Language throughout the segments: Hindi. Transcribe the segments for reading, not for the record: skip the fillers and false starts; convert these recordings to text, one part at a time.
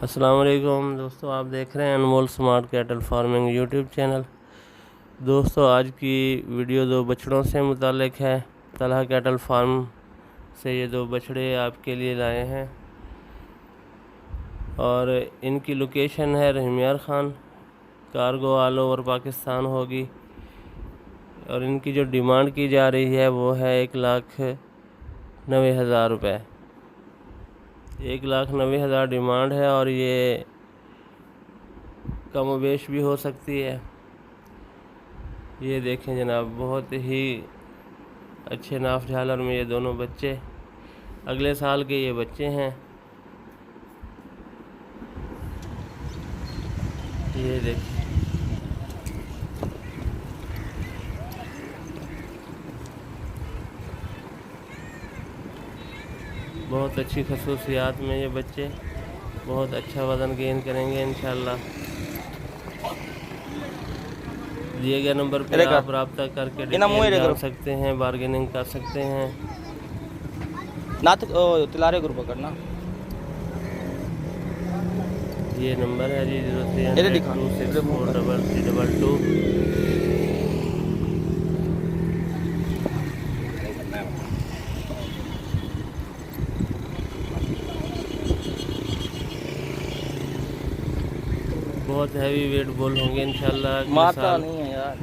अस्सलाम वालेकुम दोस्तों, आप देख रहे हैं Anmol smart cattle farming YouTube channel. दोस्तों, आज की वीडियो दो बछड़ों से मुतालिक है। तलहा कैटल फार्म से ये दो बछड़े आपके लिए लाए हैं और इनकी लोकेशन है Rahimyar Khan. Cargo all over Pakistan होगी और इनकी जो डिमांड की जा रही है वो है 1,90,000 रुपये। 1,90,000 डिमांड है और ये कम बेश भी हो सकती है। ये देखें जनाब, बहुत ही अच्छे नाफ झालर में ये दोनों बच्चे, अगले साल के ये बच्चे हैं। ये देखें, बहुत अच्छी खसूसियात में ये बच्चे बहुत अच्छा वज़न गेन करेंगे इंशाल्लाह। दिए गए नंबर पर आप रब्ता करके डिटेल जान सकते हैं, बार्गेनिंग कर सकते हैं। ना तो तिलारे ग्रुप करना। ये नंबर है जी 0300264332। बहुत हैवी वेट बोल होंगे इंशाल्लाह। माता नहीं है यार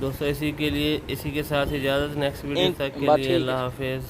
दोस्तों, इसी के साथ इजाज़त। नेक्स्ट वीडियो तक के लिए अल्लाह हाफिज़।